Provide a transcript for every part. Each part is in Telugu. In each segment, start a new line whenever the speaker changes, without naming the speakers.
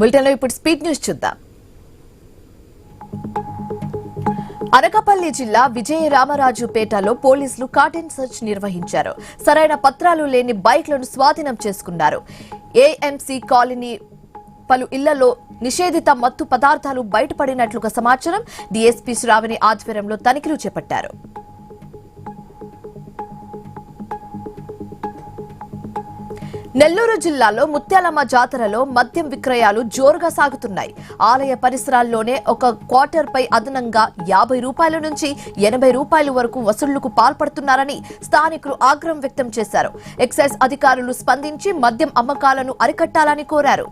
బులెటిన్లో ఇప్పుడు స్పీడ్ న్యూస్ చూద్దాం. అనకాపల్లి జిల్లా విజయరామరాజుపేటలో పోలీసులు కార్టన్ సెర్చ్ నిర్వహించారు. సరైన పత్రాలు లేని బైక్లను స్వాధీనం చేసుకున్నారు. ఏఎంసీ కాలనీ పలు ఇళ్లలో నిషేధిత మత్తు పదార్థాలు బయటపడినట్లుగా సమాచారం. డీఎస్పీ శ్రావణి ఆధ్వర్యంలో తనిఖీలు చేపట్టారు. నెల్లూరు జిల్లాలో ముత్యాలమ్మ జాతరలో మద్యం విక్రయాలు జోరుగా సాగుతున్నాయి. ఆలయ పరిసరాల్లోనే ఒక క్వార్టర్పై అదనంగా 50 రూపాయల నుంచి 80 రూపాయల వరకు వసూళ్లకు పాల్పడుతున్నారని స్థానికులు ఆగ్రహం వ్యక్తం చేశారు. ఎక్సైజ్ అధికారులు స్పందించి మద్యం అమ్మకాలను అరికట్టాలని కోరారు.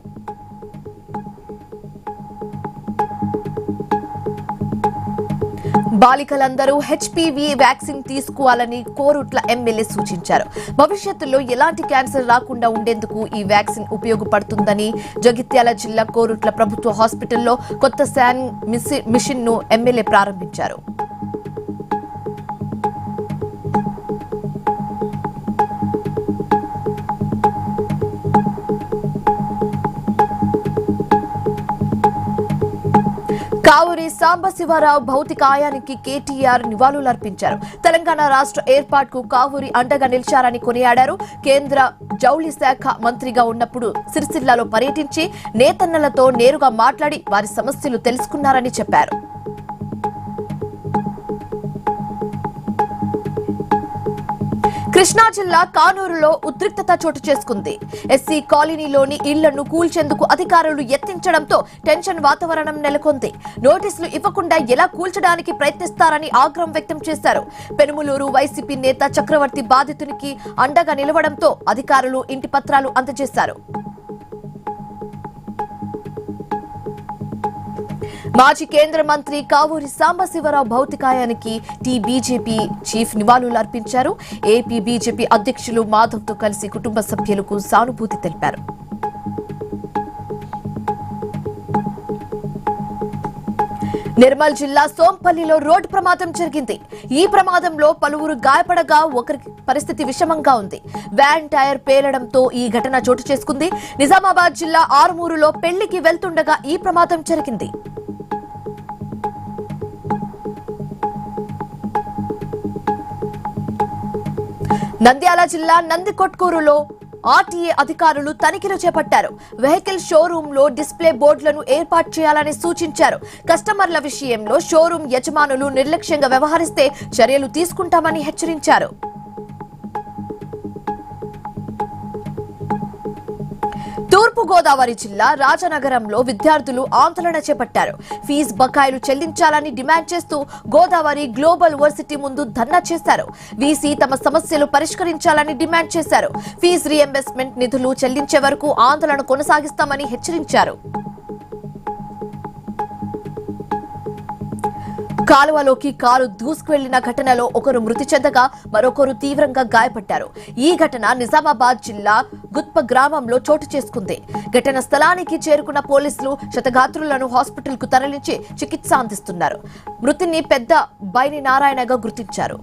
బాలికలందరూ హెచ్పీవీ వ్యాక్సిన్ తీసుకోవాలని కోరుట్ల ఎమ్మెల్యే సూచించారు. భవిష్యత్తులో ఎలాంటి క్యాన్సర్ రాకుండా ఉండేందుకు ఈ వ్యాక్సిన్ ఉపయోగపడుతుందని జగిత్యాల జిల్లా కోరుట్ల ప్రభుత్వ హాస్పిటల్లో కొత్త స్కానింగ్ మిషన్ ను ఎమ్మెల్యే ప్రారంభించారు. కావూరి సాంబశివరావు భౌతికాయానికి కేటీఆర్ నివాళులర్పించారు. తెలంగాణ రాష్ట్ర ఏర్పాటుకు కావూరి అండగా నిలిచారని కొనియాడారు. కేంద్ర జౌళి శాఖ మంత్రిగా ఉన్నప్పుడు సిరిసిల్లాలో పర్యటించి నేతన్నలతో నేరుగా మాట్లాడి వారి సమస్యలు తెలుసుకున్నారని చెప్పారు. కృష్ణా జిల్లా కానూరులో ఉద్రిక్తత చోటు చేసుకుంది. ఎస్సీ కాలనీలోని ఇళ్లను కూల్చేందుకు అధికారులు యత్నించడంతో టెన్షన్ వాతావరణం నెలకొంది. నోటీసులు ఇవ్వకుండా ఎలా కూల్చడానికి ప్రయత్నిస్తారని ఆగ్రహం వ్యక్తం చేశారు. పెనుమలూరు వైసీపీ నేత చక్రవర్తి బాధితునికి అండగా నిలవడంతో అధికారులు ఇంటి పత్రాలు అందజేశారు. మాజీ కేంద్ర మంత్రి కావూరి సాంబశివరావు భౌతికాయానికి బీజేపీ చీఫ్ నివాళులర్పించారు. ఏపీ బీజేపీ అధ్యక్షులు మాధవ్తో కలిసి కుటుంబ సభ్యులకు సానుభూతి తెలిపారు. నిర్మల్ జిల్లా సోంపల్లిలో రోడ్డు ప్రమాదం జరిగింది. ఈ ప్రమాదంలో పలువురు గాయపడగా ఒకరి పరిస్థితి విషమంగా ఉంది. వ్యాన్ టైర్ పేలడంతో ఈ ఘటన చోటు చేసుకుంది. నిజామాబాద్ జిల్లా ఆరుమూరులో పెళ్లికి వెళ్తుండగా ఈ ప్రమాదం జరిగింది. నంద్యాల జిల్లా నందికొట్కూరులో ఆర్టీఏ అధికారులు తనిఖీలు చేపట్టారు. వెహికల్ షోరూమ్ లో డిస్ప్లే బోర్డులను ఏర్పాటు చేయాలని సూచించారు. కస్టమర్ల విషయంలో షోరూమ్ యజమానులు నిర్లక్ష్యంగా వ్యవహరిస్తే చర్యలు తీసుకుంటామని హెచ్చరించారు. తూర్పు గోదావరి జిల్లా రాజనగరంలో విద్యార్థులు ఆందోళన చేపట్టారు. ఫీజు బకాయిలు చెల్లించాలని డిమాండ్ చేస్తూ గోదావరి గ్లోబల్ వర్సిటీ ముందు ధర్నా చేశారు. వీసీ తమ సమస్యలు పరిష్కరించాలని డిమాండ్ చేశారు. ఫీజు రీఎంబర్స్మెంట్ నిధులు చెల్లించే వరకు ఆందోళన కొనసాగిస్తామని హెచ్చరించారు. కాలువలోకి కారు దూసుకువెళ్లిన ఘటనలో ఒకరు మృతి చెందగా మరొకరు తీవ్రంగా గాయపడ్డారు. ఈ ఘటన నిజామాబాద్ జిల్లా గుత్ప గ్రామంలో చోటు చేసుకుంది. ఘటన స్థలానికి చేరుకున్న పోలీసులు క్షతగాత్రులను హాస్పిటల్ కు తరలించి చికిత్స అందిస్తున్నారు. మృతిని పెద్ద బైని నారాయణగా గుర్తించారు.